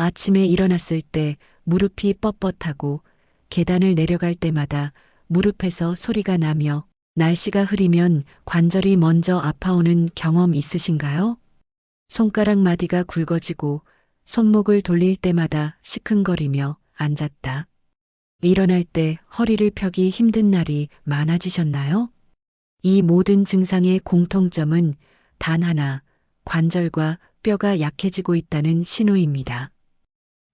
아침에 일어났을 때 무릎이 뻣뻣하고 계단을 내려갈 때마다 무릎에서 소리가 나며 날씨가 흐리면 관절이 먼저 아파오는 경험 있으신가요? 손가락 마디가 굵어지고 손목을 돌릴 때마다 시큰거리며 앉았다. 일어날 때 허리를 펴기 힘든 날이 많아지셨나요? 이 모든 증상의 공통점은 단 하나, 관절과 뼈가 약해지고 있다는 신호입니다.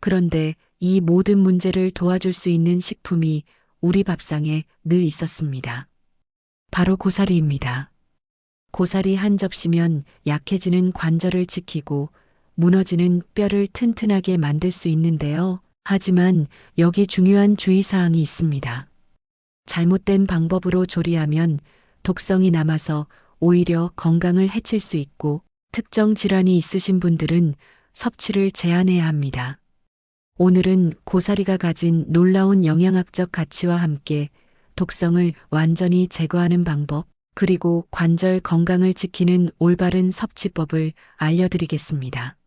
그런데 이 모든 문제를 도와줄 수 있는 식품이 우리 밥상에 늘 있었습니다. 바로 고사리입니다. 고사리 한 접시면 약해지는 관절을 지키고 무너지는 뼈를 튼튼하게 만들 수 있는데요. 하지만 여기 중요한 주의사항이 있습니다. 잘못된 방법으로 조리하면 독성이 남아서 오히려 건강을 해칠 수 있고 특정 질환이 있으신 분들은 섭취를 제한해야 합니다. 오늘은 고사리가 가진 놀라운 영양학적 가치와 함께 독성을 완전히 제거하는 방법, 그리고 관절 건강을 지키는 올바른 섭취법을 알려드리겠습니다.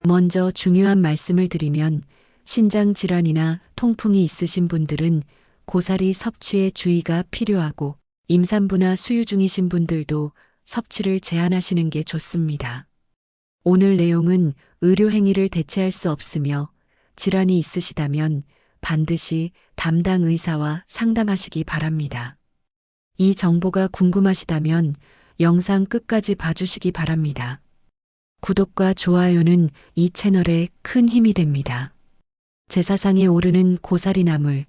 먼저 중요한 말씀을 드리면 신장 질환이나 통풍이 있으신 분들은 고사리 섭취에 주의가 필요하고 임산부나 수유 중이신 분들도 섭취를 제한하시는 게 좋습니다. 오늘 내용은 의료 행위를 대체할 수 없으며 질환이 있으시다면 반드시 담당 의사와 상담하시기 바랍니다. 이 정보가 궁금하시다면 영상 끝까지 봐주시기 바랍니다. 구독과 좋아요는 이 채널에 큰 힘이 됩니다. 제사상에 오르는 고사리나물,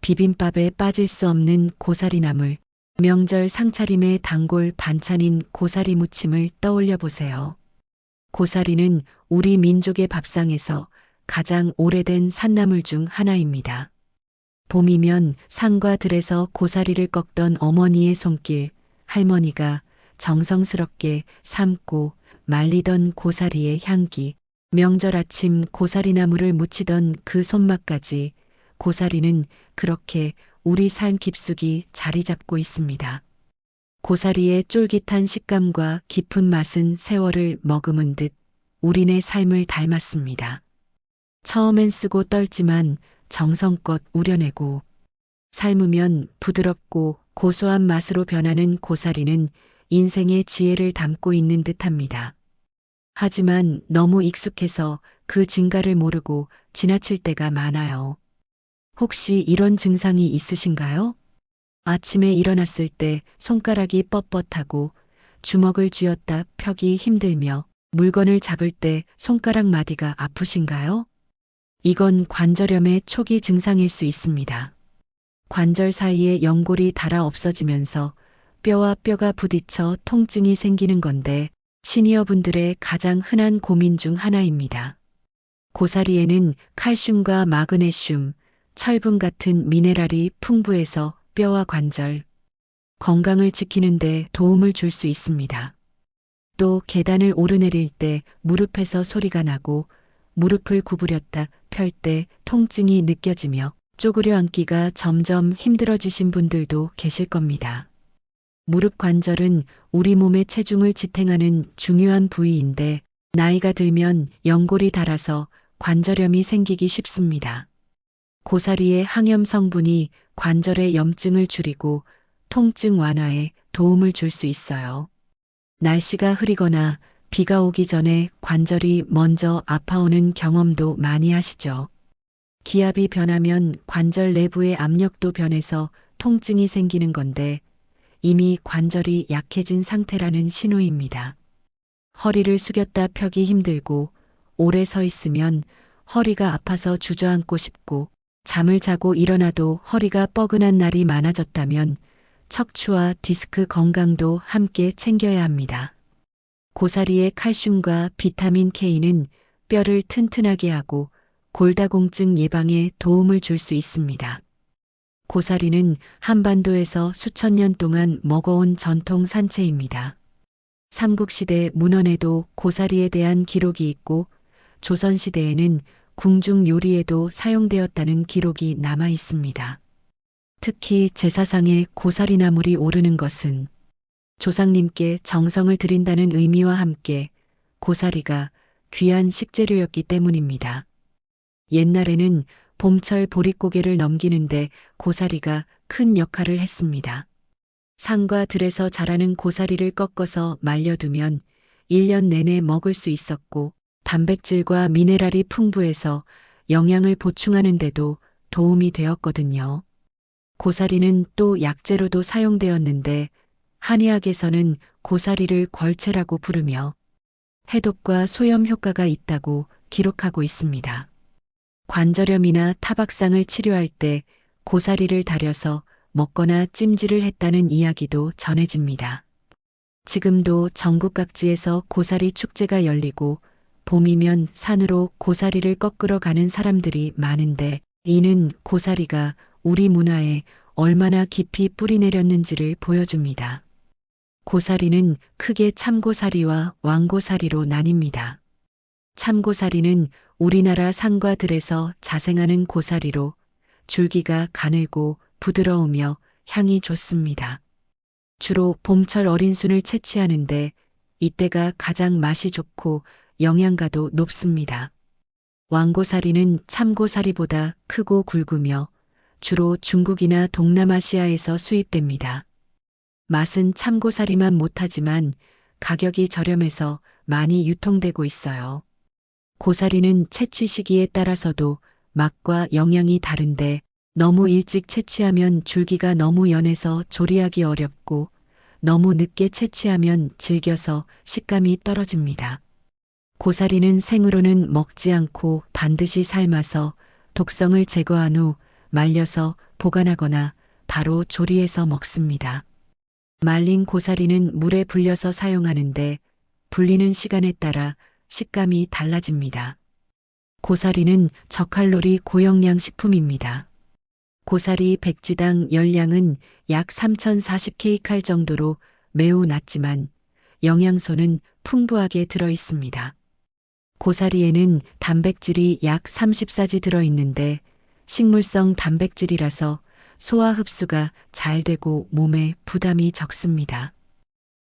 비빔밥에 빠질 수 없는 고사리나물, 명절 상차림의 단골 반찬인 고사리 무침을 떠올려 보세요. 고사리는 우리 민족의 밥상에서 가장 오래된 산나물 중 하나입니다. 봄이면 산과 들에서 고사리를 꺾던 어머니의 손길, 할머니가 정성스럽게 삶고 말리던 고사리의 향기, 명절 아침 고사리나물을 무치던 그 손맛까지 고사리는 그렇게 우리 삶 깊숙이 자리 잡고 있습니다. 고사리의 쫄깃한 식감과 깊은 맛은 세월을 머금은 듯 우리네 삶을 닮았습니다. 처음엔 쓰고 떨지만 정성껏 우려내고 삶으면 부드럽고 고소한 맛으로 변하는 고사리는 인생의 지혜를 담고 있는 듯합니다. 하지만 너무 익숙해서 그 진가를 모르고 지나칠 때가 많아요. 혹시 이런 증상이 있으신가요? 아침에 일어났을 때 손가락이 뻣뻣하고 주먹을 쥐었다 펴기 힘들며 물건을 잡을 때 손가락 마디가 아프신가요? 이건 관절염의 초기 증상일 수 있습니다. 관절 사이에 연골이 닳아 없어지면서 뼈와 뼈가 부딪혀 통증이 생기는 건데 시니어분들의 가장 흔한 고민 중 하나입니다. 고사리에는 칼슘과 마그네슘, 철분 같은 미네랄이 풍부해서 뼈와 관절, 건강을 지키는 데 도움을 줄 수 있습니다. 또 계단을 오르내릴 때 무릎에서 소리가 나고 무릎을 구부렸다 펼 때 통증이 느껴지며 쪼그려 앉기가 점점 힘들어지신 분들도 계실 겁니다. 무릎 관절은 우리 몸의 체중을 지탱하는 중요한 부위인데 나이가 들면 연골이 닳아서 관절염이 생기기 쉽습니다. 고사리의 항염 성분이 관절의 염증을 줄이고 통증 완화에 도움을 줄 수 있어요. 날씨가 흐리거나 비가 오기 전에 관절이 먼저 아파오는 경험도 많이 하시죠. 기압이 변하면 관절 내부의 압력도 변해서 통증이 생기는 건데 이미 관절이 약해진 상태라는 신호입니다. 허리를 숙였다 펴기 힘들고 오래 서 있으면 허리가 아파서 주저앉고 싶고 잠을 자고 일어나도 허리가 뻐근한 날이 많아졌다면 척추와 디스크 건강도 함께 챙겨야 합니다. 고사리의 칼슘과 비타민 K는 뼈를 튼튼하게 하고 골다공증 예방에 도움을 줄 수 있습니다. 고사리는 한반도에서 수천 년 동안 먹어온 전통 산채입니다. 삼국시대 문헌에도 고사리에 대한 기록이 있고 조선시대에는 궁중 요리에도 사용되었다는 기록이 남아 있습니다. 특히 제사상에 고사리나물이 오르는 것은 조상님께 정성을 드린다는 의미와 함께 고사리가 귀한 식재료였기 때문입니다. 옛날에는 봄철 보릿고개를 넘기는데 고사리가 큰 역할을 했습니다. 산과 들에서 자라는 고사리를 꺾어서 말려두면 1년 내내 먹을 수 있었고 단백질과 미네랄이 풍부해서 영양을 보충하는 데도 도움이 되었거든요. 고사리는 또 약재로도 사용되었는데 한의학에서는 고사리를 걸체라고 부르며 해독과 소염 효과가 있다고 기록하고 있습니다. 관절염이나 타박상을 치료할 때 고사리를 달여서 먹거나 찜질을 했다는 이야기도 전해집니다. 지금도 전국 각지에서 고사리 축제가 열리고 봄이면 산으로 고사리를 꺾으러 가는 사람들이 많은데 이는 고사리가 우리 문화에 얼마나 깊이 뿌리내렸는지를 보여줍니다. 고사리는 크게 참고사리와 왕고사리로 나뉩니다. 참고사리는 우리나라 산과 들에서 자생하는 고사리로 줄기가 가늘고 부드러우며 향이 좋습니다. 주로 봄철 어린 순을 채취하는데 이때가 가장 맛이 좋고 영양가도 높습니다. 왕고사리는 참고사리보다 크고 굵으며 주로 중국이나 동남아시아에서 수입됩니다. 맛은 참고사리만 못하지만 가격이 저렴해서 많이 유통되고 있어요. 고사리는 채취 시기에 따라서도 맛과 영양이 다른데 너무 일찍 채취하면 줄기가 너무 연해서 조리하기 어렵고 너무 늦게 채취하면 질겨서 식감이 떨어집니다. 고사리는 생으로는 먹지 않고 반드시 삶아서 독성을 제거한 후 말려서 보관하거나 바로 조리해서 먹습니다. 말린 고사리는 물에 불려서 사용하는데 불리는 시간에 따라 식감이 달라집니다. 고사리는 저칼로리 고영양 식품입니다. 고사리 백지당 열량은 약 3040kcal 정도로 매우 낮지만 영양소는 풍부하게 들어 있습니다. 고사리에는 단백질이 약 30사지 들어 있는데 식물성 단백질이라서 소화 흡수가 잘 되고 몸에 부담이 적습니다.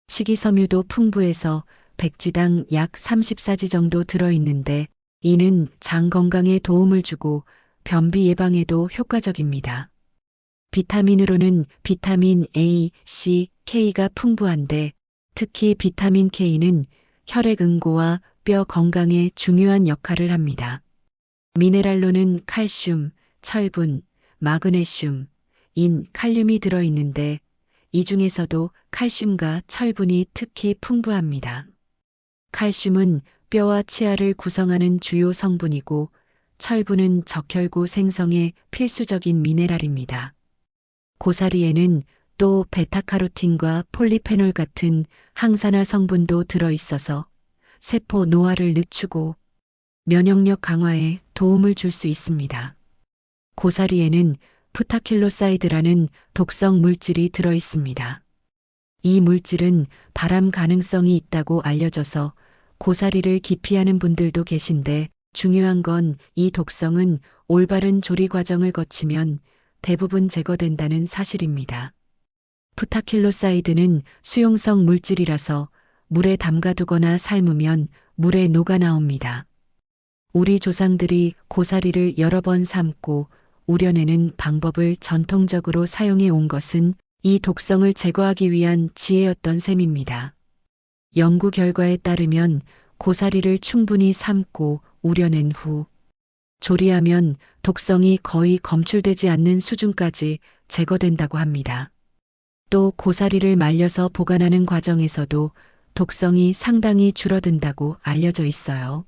식이섬유도 풍부해서 백지당 약 30사지 정도 들어 있는데 이는 장 건강에 도움을 주고 변비 예방에도 효과적입니다. 비타민으로는 비타민 A, C, K가 풍부한데 특히 비타민 K는 혈액 응고와 뼈 건강에 중요한 역할을 합니다. 미네랄로는 칼슘, 철분, 마그네슘, 인, 칼륨이 들어있는데 이 중에서도 칼슘과 철분이 특히 풍부합니다. 칼슘은 뼈와 치아를 구성하는 주요 성분이고 철분은 적혈구 생성에 필수적인 미네랄입니다. 고사리에는 또 베타카로틴과 폴리페놀 같은 항산화 성분도 들어있어서 세포 노화를 늦추고 면역력 강화에 도움을 줄 수 있습니다. 고사리에는 푸타킬로사이드라는 독성 물질이 들어있습니다. 이 물질은 발암 가능성이 있다고 알려져서 고사리를 기피하는 분들도 계신데 중요한 건 이 독성은 올바른 조리 과정을 거치면 대부분 제거된다는 사실입니다. 푸타킬로사이드는 수용성 물질이라서 물에 담가두거나 삶으면 물에 녹아 나옵니다. 우리 조상들이 고사리를 여러 번 삶고 우려내는 방법을 전통적으로 사용해 온 것은 이 독성을 제거하기 위한 지혜였던 셈입니다. 연구 결과에 따르면 고사리를 충분히 삶고 우려낸 후 조리하면 독성이 거의 검출되지 않는 수준까지 제거된다고 합니다. 또 고사리를 말려서 보관하는 과정에서도 독성이 상당히 줄어든다고 알려져 있어요.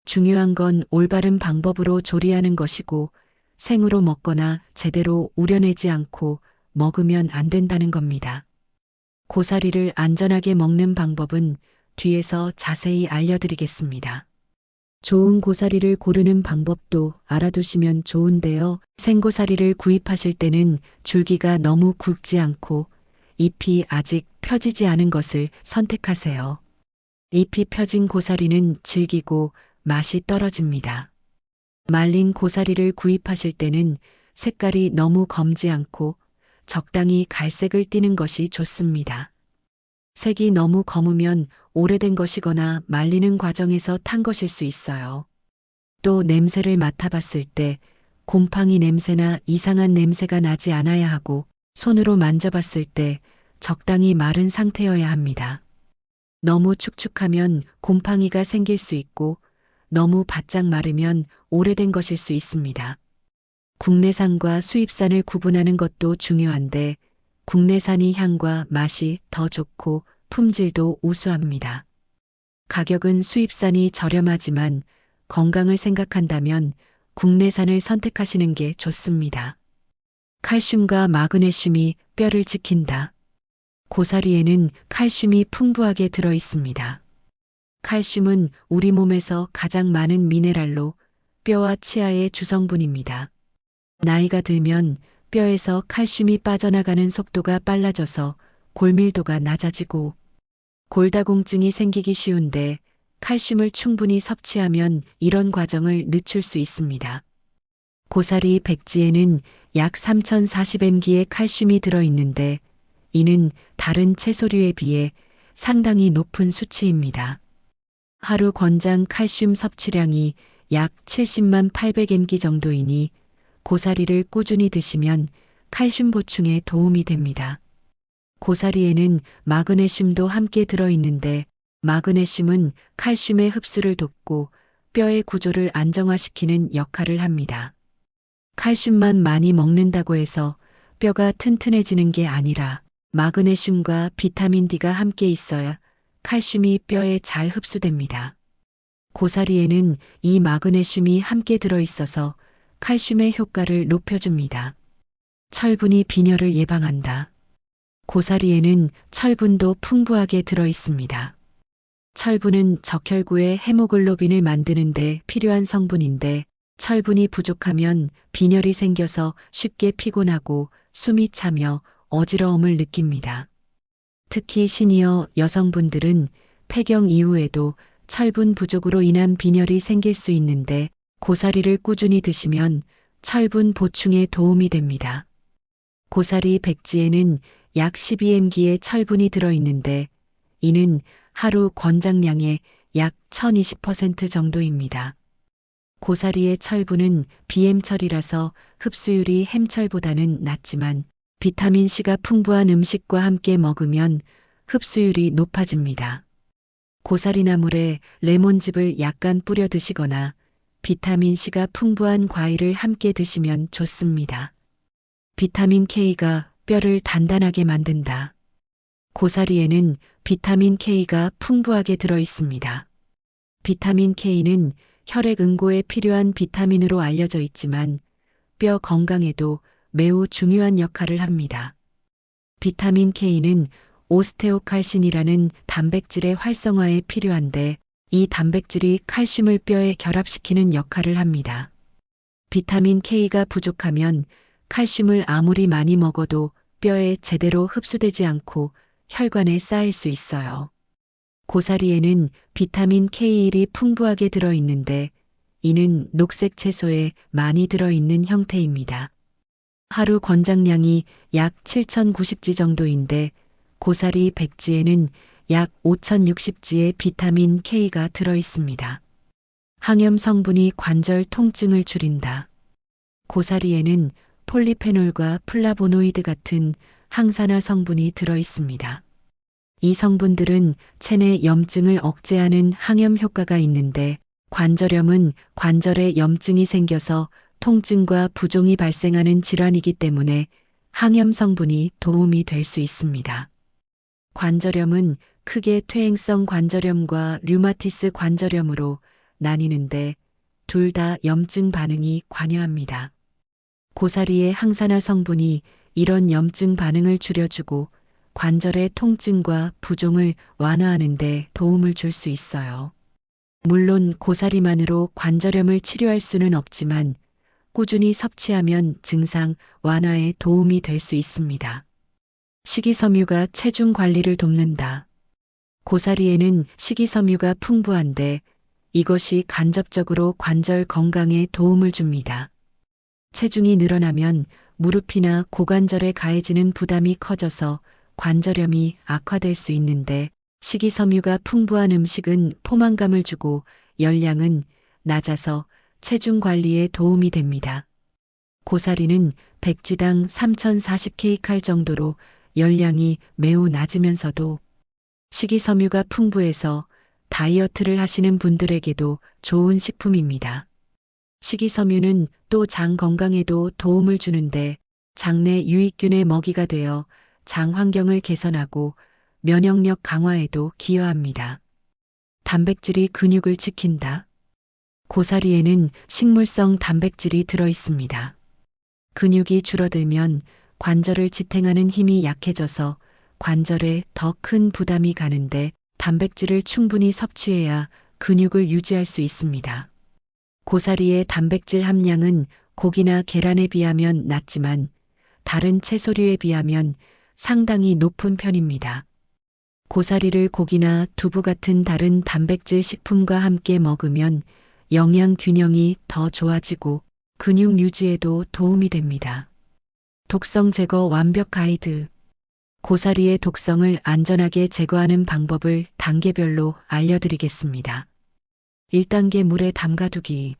중요한 건 올바른 방법으로 조리하는 것이고 생으로 먹거나 제대로 우려내지 않고 먹으면 안 된다는 겁니다. 고사리를 안전하게 먹는 방법은 뒤에서 자세히 알려드리겠습니다. 좋은 고사리를 고르는 방법도 알아두시면 좋은데요. 생고사리를 구입하실 때는 줄기가 너무 굵지 않고 잎이 아직 펴지지 않은 것을 선택하세요. 잎이 펴진 고사리는 질기고 맛이 떨어집니다. 말린 고사리를 구입하실 때는 색깔이 너무 검지 않고 적당히 갈색을 띠는 것이 좋습니다. 색이 너무 검으면 오래된 것이거나 말리는 과정에서 탄 것일 수 있어요. 또 냄새를 맡아봤을 때 곰팡이 냄새나 이상한 냄새가 나지 않아야 하고 손으로 만져봤을 때 적당히 마른 상태여야 합니다. 너무 축축하면 곰팡이가 생길 수 있고 너무 바짝 마르면 오래된 것일 수 있습니다. 국내산과 수입산을 구분하는 것도 중요한데 국내산이 향과 맛이 더 좋고 품질도 우수합니다. 가격은 수입산이 저렴하지만 건강을 생각한다면 국내산을 선택하시는 게 좋습니다. 칼슘과 마그네슘이 뼈를 지킨다. 고사리에는 칼슘이 풍부하게 들어 있습니다. 칼슘은 우리 몸에서 가장 많은 미네랄로 뼈와 치아의 주성분입니다. 나이가 들면 뼈에서 칼슘이 빠져나가는 속도가 빨라져서 골밀도가 낮아지고 골다공증이 생기기 쉬운데 칼슘을 충분히 섭취하면 이런 과정을 늦출 수 있습니다. 고사리 백지에는 약 3040mg의 칼슘이 들어있는데 이는 다른 채소류에 비해 상당히 높은 수치입니다. 하루 권장 칼슘 섭취량이 약 70만 800mg 정도이니 고사리를 꾸준히 드시면 칼슘 보충에 도움이 됩니다. 고사리에는 마그네슘도 함께 들어있는데 마그네슘은 칼슘의 흡수를 돕고 뼈의 구조를 안정화시키는 역할을 합니다. 칼슘만 많이 먹는다고 해서 뼈가 튼튼해지는 게 아니라 마그네슘과 비타민 D가 함께 있어야 칼슘이 뼈에 잘 흡수됩니다. 고사리에는 이 마그네슘이 함께 들어있어서 칼슘의 효과를 높여줍니다. 철분이 빈혈을 예방한다. 고사리에는 철분도 풍부하게 들어있습니다. 철분은 적혈구의 헤모글로빈을 만드는 데 필요한 성분인데 철분이 부족하면 빈혈이 생겨서 쉽게 피곤하고 숨이 차며 어지러움을 느낍니다. 특히 시니어 여성분들은 폐경 이후에도 철분 부족으로 인한 빈혈이 생길 수 있는데 고사리를 꾸준히 드시면 철분 보충에 도움이 됩니다. 고사리 백지에는 약 12mg의 철분이 들어있는데 이는 하루 권장량의 약 1020% 정도입니다. 고사리의 철분은 비햄철이라서 흡수율이 햄철보다는 낮지만 비타민C가 풍부한 음식과 함께 먹으면 흡수율이 높아집니다. 고사리나물에 레몬즙을 약간 뿌려 드시거나 비타민C가 풍부한 과일을 함께 드시면 좋습니다. 비타민 K가 뼈를 단단하게 만든다. 고사리에는 비타민 K가 풍부하게 들어 있습니다. 비타민 K는 혈액 응고에 필요한 비타민으로 알려져 있지만 뼈 건강에도 매우 중요한 역할을 합니다. 비타민 K는 오스테오칼신이라는 단백질의 활성화에 필요한데 이 단백질이 칼슘을 뼈에 결합시키는 역할을 합니다. 비타민 K가 부족하면 칼슘을 아무리 많이 먹어도 뼈에 제대로 흡수되지 않고 혈관에 쌓일 수 있어요. 고사리에는 비타민 K1이 풍부하게 들어있는데 이는 녹색 채소에 많이 들어있는 형태입니다. 하루 권장량이 약 7090지 정도인데 고사리 백지에는 약 5060지의 비타민 K가 들어있습니다. 항염 성분이 관절 통증을 줄인다. 고사리에는 폴리페놀과 플라보노이드 같은 항산화 성분이 들어있습니다. 이 성분들은 체내 염증을 억제하는 항염 효과가 있는데 관절염은 관절에 염증이 생겨서 통증과 부종이 발생하는 질환이기 때문에 항염 성분이 도움이 될 수 있습니다. 관절염은 크게 퇴행성 관절염과 류마티스 관절염으로 나뉘는데 둘 다 염증 반응이 관여합니다. 고사리의 항산화 성분이 이런 염증 반응을 줄여주고 관절의 통증과 부종을 완화하는 데 도움을 줄 수 있어요. 물론 고사리만으로 관절염을 치료할 수는 없지만 꾸준히 섭취하면 증상 완화에 도움이 될 수 있습니다. 식이섬유가 체중 관리를 돕는다. 고사리에는 식이섬유가 풍부한데 이것이 간접적으로 관절 건강에 도움을 줍니다. 체중이 늘어나면 무릎이나 고관절에 가해지는 부담이 커져서 관절염이 악화될 수 있는데 식이섬유가 풍부한 음식은 포만감을 주고 열량은 낮아서 체중 관리에 도움이 됩니다. 고사리는 백지당 3040kcal 정도로 열량이 매우 낮으면서도 식이섬유가 풍부해서 다이어트를 하시는 분들에게도 좋은 식품입니다. 식이섬유는 또 장 건강에도 도움을 주는데 장내 유익균의 먹이가 되어 장 환경을 개선하고 면역력 강화에도 기여합니다. 단백질이 근육을 지킨다. 고사리에는 식물성 단백질이 들어 있습니다. 근육이 줄어들면 관절을 지탱하는 힘이 약해져서 관절에 더 큰 부담이 가는데 단백질을 충분히 섭취해야 근육을 유지할 수 있습니다. 고사리의 단백질 함량은 고기나 계란에 비하면 낮지만 다른 채소류에 비하면 상당히 높은 편입니다. 고사리를 고기나 두부 같은 다른 단백질 식품과 함께 먹으면 영양 균형이 더 좋아지고 근육 유지에도 도움이 됩니다. 독성 제거 완벽 가이드. 고사리의 독성을 안전하게 제거하는 방법을 단계별로 알려드리겠습니다. 1단계 물에 담가두기.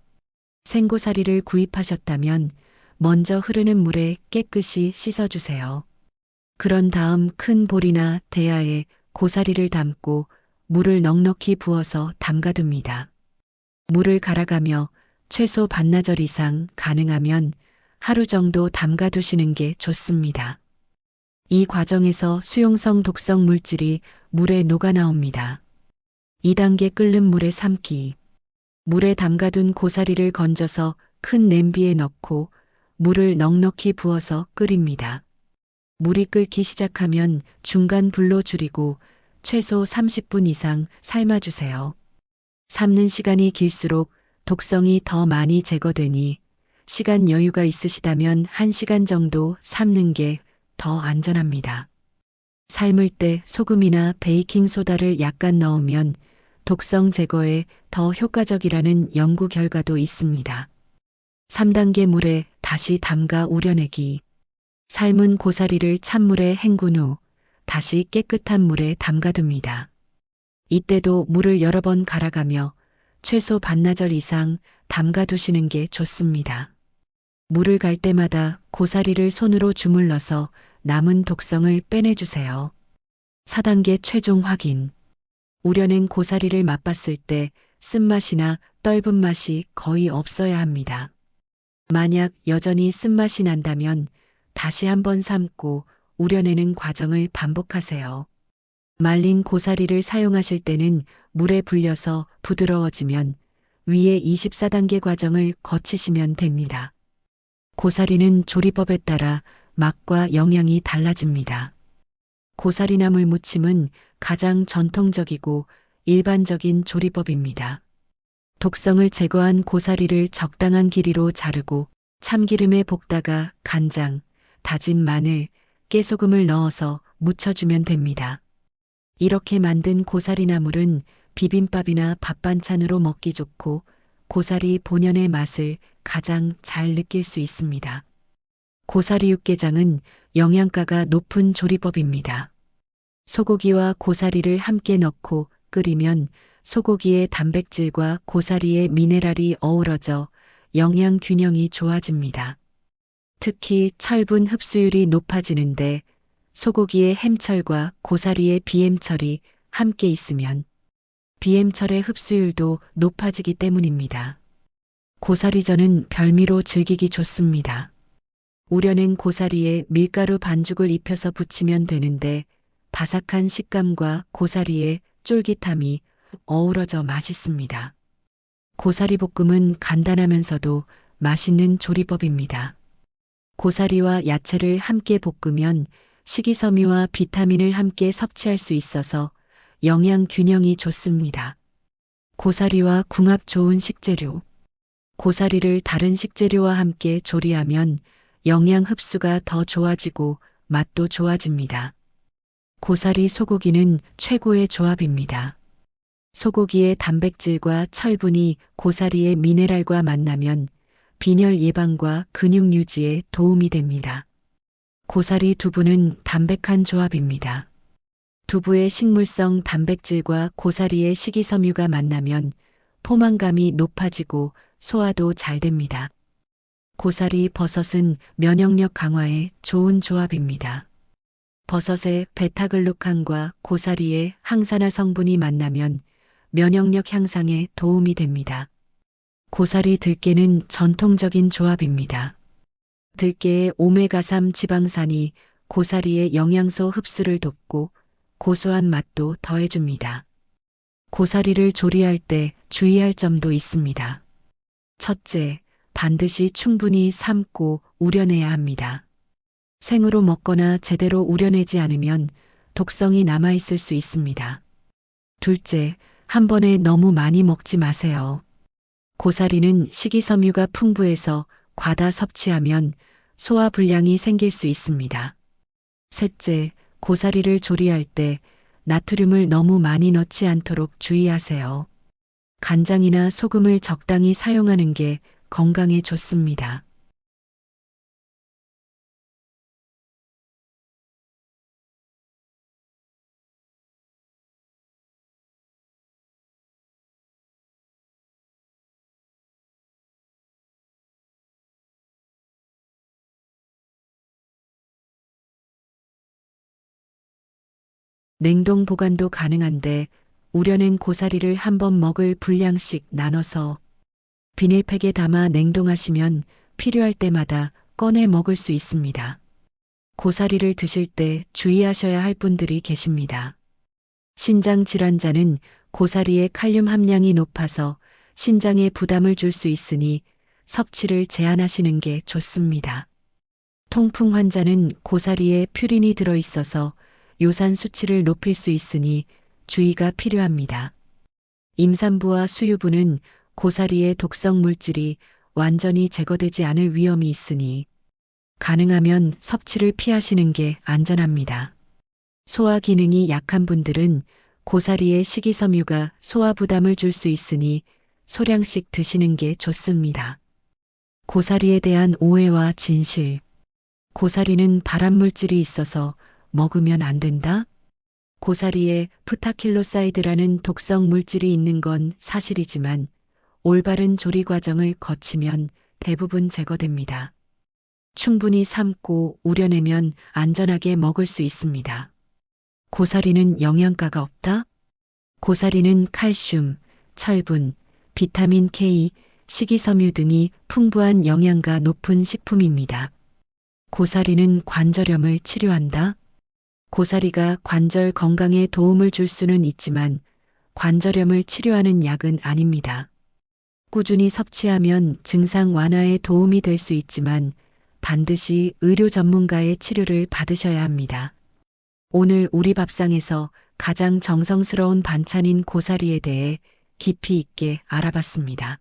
생고사리를 구입하셨다면 먼저 흐르는 물에 깨끗이 씻어주세요. 그런 다음 큰 볼이나 대야에 고사리를 담고 물을 넉넉히 부어서 담가둡니다. 물을 갈아가며 최소 반나절 이상 가능하면 하루 정도 담가두시는 게 좋습니다. 이 과정에서 수용성 독성 물질이 물에 녹아 나옵니다. 2단계 끓는 물에 삶기. 물에 담가둔 고사리를 건져서 큰 냄비에 넣고 물을 넉넉히 부어서 끓입니다. 물이 끓기 시작하면 중간 불로 줄이고 최소 30분 이상 삶아주세요. 삶는 시간이 길수록 독성이 더 많이 제거되니 시간 여유가 있으시다면 1시간 정도 삶는 게 더 안전합니다. 삶을 때 소금이나 베이킹소다를 약간 넣으면 독성 제거에 더 효과적이라는 연구 결과도 있습니다. 3단계 물에 다시 담가 우려내기. 삶은 고사리를 찬물에 헹군 후 다시 깨끗한 물에 담가둡니다. 이때도 물을 여러 번 갈아가며 최소 반나절 이상 담가두시는 게 좋습니다. 물을 갈 때마다 고사리를 손으로 주물러서 남은 독성을 빼내주세요. 4단계 최종 확인. 우려낸 고사리를 맛봤을 때 쓴맛이나 떫은 맛이 거의 없어야 합니다. 만약 여전히 쓴맛이 난다면 다시 한번 삶고 우려내는 과정을 반복하세요. 말린 고사리를 사용하실 때는 물에 불려서 부드러워지면 위에 24단계 과정을 거치시면 됩니다. 고사리는 조리법에 따라 맛과 영양이 달라집니다. 고사리나물 무침은 가장 전통적이고 일반적인 조리법입니다. 독성을 제거한 고사리를 적당한 길이로 자르고 참기름에 볶다가 간장, 다진 마늘, 깨소금을 넣어서 무쳐주면 됩니다. 이렇게 만든 고사리나물은 비빔밥이나 밥 반찬으로 먹기 좋고 고사리 본연의 맛을 가장 잘 느낄 수 있습니다. 고사리 육개장은 영양가가 높은 조리법입니다. 소고기와 고사리를 함께 넣고 끓이면 소고기의 단백질과 고사리의 미네랄이 어우러져 영양 균형이 좋아집니다. 특히 철분 흡수율이 높아지는데 소고기의 햄철과 고사리의 비햄철이 함께 있으면 비햄철의 흡수율도 높아지기 때문입니다. 고사리전은 별미로 즐기기 좋습니다. 우려낸 고사리에 밀가루 반죽을 입혀서 부치면 되는데 바삭한 식감과 고사리의 쫄깃함이 어우러져 맛있습니다. 고사리 볶음은 간단하면서도 맛있는 조리법입니다. 고사리와 야채를 함께 볶으면 식이섬유와 비타민을 함께 섭취할 수 있어서 영양 균형이 좋습니다. 고사리와 궁합 좋은 식재료. 고사리를 다른 식재료와 함께 조리하면 영양 흡수가 더 좋아지고 맛도 좋아집니다. 고사리 소고기는 최고의 조합입니다. 소고기의 단백질과 철분이 고사리의 미네랄과 만나면 빈혈 예방과 근육 유지에 도움이 됩니다. 고사리 두부는 담백한 조합입니다. 두부의 식물성 단백질과 고사리의 식이섬유가 만나면 포만감이 높아지고 소화도 잘 됩니다. 고사리 버섯은 면역력 강화에 좋은 조합입니다. 버섯의 베타글루칸과 고사리의 항산화 성분이 만나면 면역력 향상에 도움이 됩니다. 고사리 들깨는 전통적인 조합입니다. 들깨의 오메가3 지방산이 고사리의 영양소 흡수를 돕고 고소한 맛도 더해줍니다. 고사리를 조리할 때 주의할 점도 있습니다. 첫째, 반드시 충분히 삶고 우려내야 합니다. 생으로 먹거나 제대로 우려내지 않으면 독성이 남아있을 수 있습니다. 둘째, 한 번에 너무 많이 먹지 마세요. 고사리는 식이섬유가 풍부해서 과다 섭취하면 소화불량이 생길 수 있습니다. 셋째, 고사리를 조리할 때 나트륨을 너무 많이 넣지 않도록 주의하세요. 간장이나 소금을 적당히 사용하는 게 건강에 좋습니다. 냉동 보관도 가능한데 우려낸 고사리를 한 번 먹을 분량씩 나눠서 비닐팩에 담아 냉동하시면 필요할 때마다 꺼내 먹을 수 있습니다. 고사리를 드실 때 주의하셔야 할 분들이 계십니다. 신장 질환자는 고사리의 칼륨 함량이 높아서 신장에 부담을 줄 수 있으니 섭취를 제한하시는 게 좋습니다. 통풍 환자는 고사리에 퓨린이 들어있어서 요산 수치를 높일 수 있으니 주의가 필요합니다. 임산부와 수유부는 고사리의 독성 물질이 완전히 제거되지 않을 위험이 있으니 가능하면 섭취를 피하시는 게 안전합니다. 소화 기능이 약한 분들은 고사리의 식이섬유가 소화 부담을 줄 수 있으니 소량씩 드시는 게 좋습니다. 고사리에 대한 오해와 진실. 고사리는 발암물질이 있어서 먹으면 안 된다? 고사리에 프타킬로사이드라는 독성 물질이 있는 건 사실이지만 올바른 조리 과정을 거치면 대부분 제거됩니다. 충분히 삶고 우려내면 안전하게 먹을 수 있습니다. 고사리는 영양가가 없다? 고사리는 칼슘, 철분, 비타민 K, 식이섬유 등이 풍부한 영양가 높은 식품입니다. 고사리는 관절염을 치료한다? 고사리가 관절 건강에 도움을 줄 수는 있지만 관절염을 치료하는 약은 아닙니다. 꾸준히 섭취하면 증상 완화에 도움이 될 수 있지만 반드시 의료 전문가의 치료를 받으셔야 합니다. 오늘 우리 밥상에서 가장 정성스러운 반찬인 고사리에 대해 깊이 있게 알아봤습니다.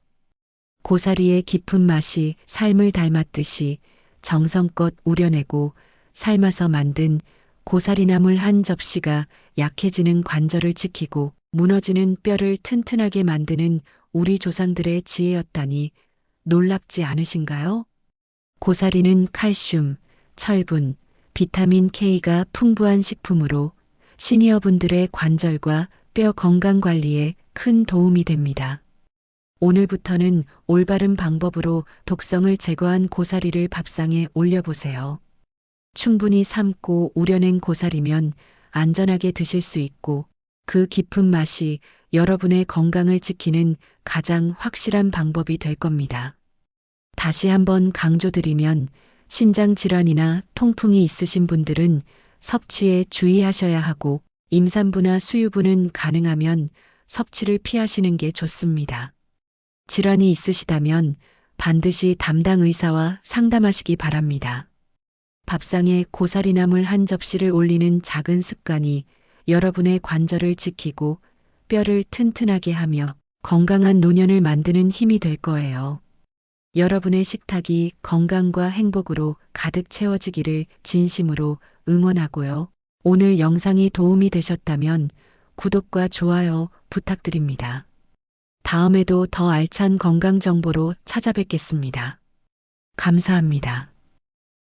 고사리의 깊은 맛이 삶을 닮았듯이 정성껏 우려내고 삶아서 만든 고사리나물 한 접시가 약해지는 관절을 지키고 무너지는 뼈를 튼튼하게 만드는 우리 조상들의 지혜였다니 놀랍지 않으신가요? 고사리는 칼슘, 철분, 비타민 K가 풍부한 식품으로 시니어분들의 관절과 뼈 건강 관리에 큰 도움이 됩니다. 오늘부터는 올바른 방법으로 독성을 제거한 고사리를 밥상에 올려보세요. 충분히 삶고 우려낸 고사리면 안전하게 드실 수 있고 그 깊은 맛이 여러분의 건강을 지키는 가장 확실한 방법이 될 겁니다. 다시 한번 강조드리면 신장 질환이나 통풍이 있으신 분들은 섭취에 주의하셔야 하고 임산부나 수유부는 가능하면 섭취를 피하시는 게 좋습니다. 질환이 있으시다면 반드시 담당 의사와 상담하시기 바랍니다. 밥상에 고사리나물 한 접시를 올리는 작은 습관이 여러분의 관절을 지키고 뼈를 튼튼하게 하며 건강한 노년을 만드는 힘이 될 거예요. 여러분의 식탁이 건강과 행복으로 가득 채워지기를 진심으로 응원하고요. 오늘 영상이 도움이 되셨다면 구독과 좋아요 부탁드립니다. 다음에도 더 알찬 건강 정보로 찾아뵙겠습니다. 감사합니다.